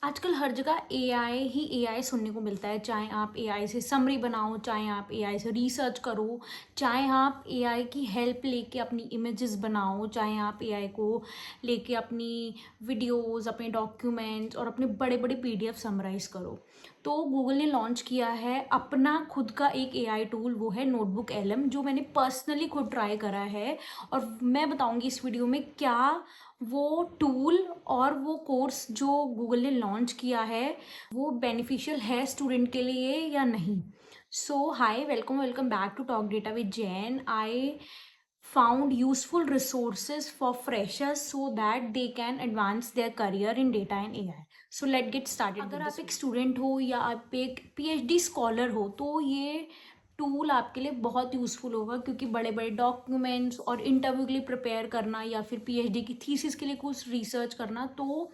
आजकल हर जगह एआई ही एआई सुनने को मिलता है। चाहे आप एआई से समरी बनाओ, चाहे आप एआई से रिसर्च करो, चाहे आप एआई की हेल्प लेके अपनी इमेजेस बनाओ, चाहे आप एआई को लेके अपनी वीडियोस, अपने डॉक्यूमेंट्स और अपने बड़े बड़े पीडीएफ समराइज करो। तो गूगल ने लॉन्च किया है अपना खुद का एक एआई टूल, वो है नोटबुक एलएम, जो मैंने पर्सनली खुद ट्राई करा है। और मैं बताऊंगी इस वीडियो में क्या वो टूल और वो कोर्स जो गूगल ने लॉन्च किया है वो बेनिफिशियल है स्टूडेंट के लिए या नहीं। So hi, welcome back to talk data with Jain. I found useful resources for freshers so that they can advance their career in data and AI. So let's get started. अगर आप एक student हो या आप एक पीएचडी स्कॉलर हो तो ये टूल आपके लिए बहुत यूज़फुल होगा, क्योंकि बड़े बड़े डॉक्यूमेंट्स और इंटरव्यू के लिए प्रिपेयर करना या फिर पीएचडी की थीसिस के लिए कुछ रिसर्च करना, तो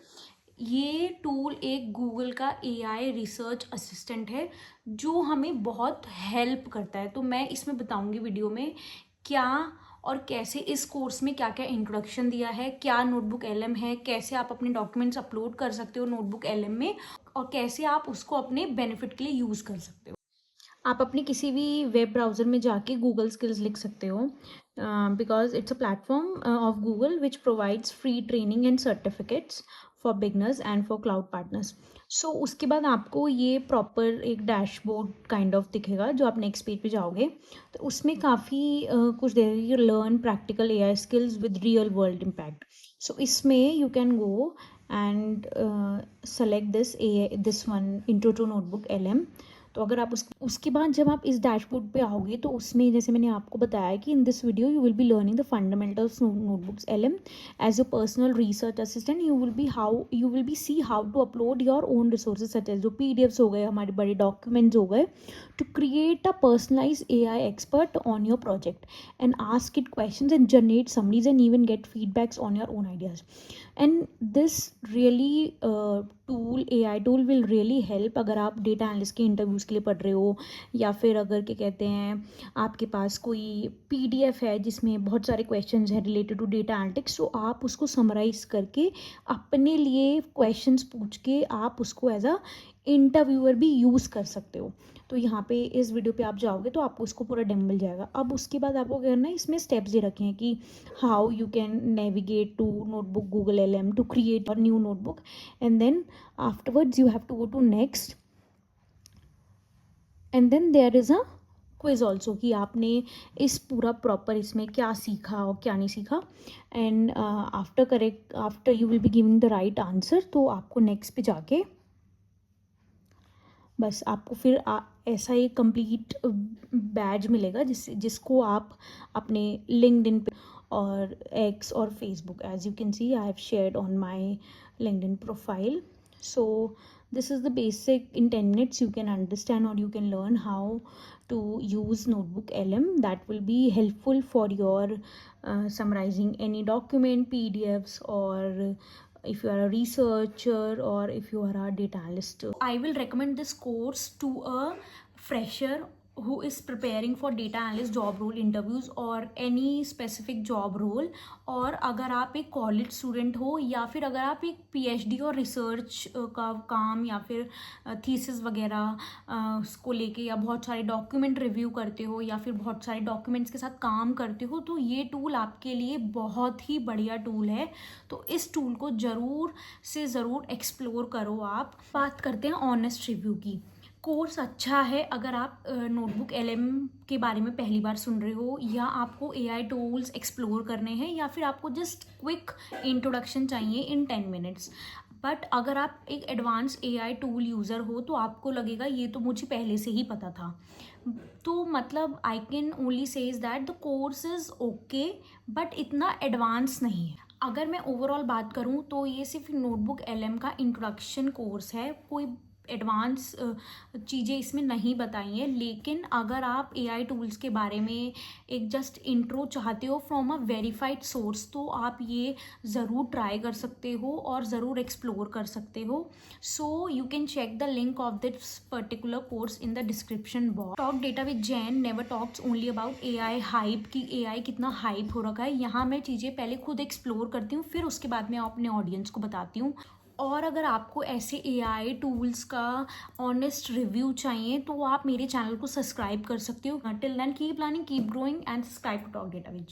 ये टूल एक गूगल का एआई रिसर्च असिस्टेंट है जो हमें बहुत हेल्प करता है। तो मैं इसमें बताऊंगी वीडियो में क्या और कैसे इस कोर्स में क्या क्या इंट्रोडक्शन दिया है, क्या नोटबुक एलएम है, कैसे आप अपने डॉक्यूमेंट्स अपलोड कर सकते हो नोटबुक एलएम में, और कैसे आप उसको अपने बेनिफिट के लिए यूज़ कर सकते हो। आप अपने किसी भी वेब ब्राउज़र में जाके गूगल स्किल्स लिख सकते हो, because it's a platform of Google which provides free training and certificates for beginners and for cloud partners. So उसके बाद आपको ये प्रॉपर एक डैशबोर्ड काइंड ऑफ दिखेगा जो आप नेक्स्ट पेज पे जाओगे तो उसमें काफ़ी कुछ दे रही है, learn practical AI skills with real world impact. So इसमें you can go and select this one intro to notebook LM. तो अगर आप उसके बाद जब आप इस डैशबोर्ड पे आओगे तो उसमें जैसे मैंने आपको बताया कि in this video you will be learning the fundamentals notebooks LM as a personal research assistant. You will be see how to upload your own resources such as जो पीडीएफ्स हो गए, हमारे बड़े डॉक्यूमेंट्स हो गए, to create a personalized AI expert on your project and ask it questions and generate summaries and even get feedbacks on your own ideas. And this really tool, AI tool will really help अगर आप data analyst के interviews के लिए पढ़ रहे हो, या फिर अगर क्या कहते हैं आपके पास कोई पीडीएफ है जिसमें बहुत सारे क्वेश्चंस हैं रिलेटेड टू डेटा एनालिटिक्स, तो आप उसको समराइज करके अपने लिए क्वेश्चंस पूछ के आप उसको एज अ इंटरव्यूअर भी यूज़ कर सकते हो। तो यहाँ पे इस वीडियो पे आप जाओगे तो आपको उसको पूरा डेमो मिल जाएगा। अब उसके बाद आपको क्या करना है, इसमें स्टेप्स दे रखे हैं कि how you can navigate to notebook Google LM to create a new notebook, and then afterwards you have to go to next, and then there is a quiz also कि आपने इस पूरा प्रॉपर इसमें क्या सीखा और क्या नहीं सीखा। And after you will be giving the right answer, तो आपको नेक्स्ट पे जाके बस आपको फिर ऐसा एक कंप्लीट बैज मिलेगा जिसको आप अपने लिंक्डइन पे और एक्स और Facebook, as you can see I have shared on my LinkedIn profile. So this is the basic. In 10 minutes you can understand or you can learn how to use notebook LM. That will be helpful for your summarizing any document PDFs, or if you are a researcher or if you are a data analyst. I will recommend this course to a fresher who is preparing for data analyst job role interviews or any specific job role, और अगर आप एक college student हो या फिर अगर आप एक पीएचडी और रिसर्च का काम या फिर थीसिस वगैरह को लेके या बहुत सारे डॉक्यूमेंट रिव्यू करते हो या फिर बहुत सारे डॉक्यूमेंट्स के साथ काम करते हो, तो ये टूल आपके लिए बहुत ही बढ़िया टूल है। तो इस टूल को ज़रूर से ज़रूर एक्सप्लोर करो। आप बात करते हैं ऑनेस्ट रिव्यू की। कोर्स अच्छा है अगर आप नोटबुक एलएम के बारे में पहली बार सुन रहे हो, या आपको एआई टूल्स एक्सप्लोर करने हैं, या फिर आपको जस्ट क्विक इंट्रोडक्शन चाहिए इन 10 मिनट्स। बट अगर आप एक एडवांस एआई टूल यूज़र हो तो आपको लगेगा ये तो मुझे पहले से ही पता था। तो मतलब I can only says that the course is okay, but इतना एडवांस नहीं है। अगर मैं ओवरऑल बात करूँ तो ये सिर्फ नोटबुक एलएम का इंट्रोडक्शन कोर्स है, कोई एडवांस चीज़ें इसमें नहीं बताई हैं। लेकिन अगर आप एआई टूल्स के बारे में एक जस्ट इंट्रो चाहते हो फ्रॉम अ वेरीफाइड सोर्स, तो आप ये ज़रूर ट्राई कर सकते हो और ज़रूर एक्सप्लोर कर सकते हो। So you can check the link of this particular course in the description box. Talk data with Jain never talks only about AI hype, कि एआई कितना हाइप हो रखा है। यहाँ मैं चीज़ें पहले खुद एक्सप्लोर करती हूँ, फिर उसके बाद मैं अपने ऑडियंस को बताती हूँ। और अगर आपको ऐसे AI टूल्स का ऑनेस्ट रिव्यू चाहिए तो आप मेरे चैनल को सब्सक्राइब कर सकते हो। Till then keep learning, keep growing and subscribe to talk data with.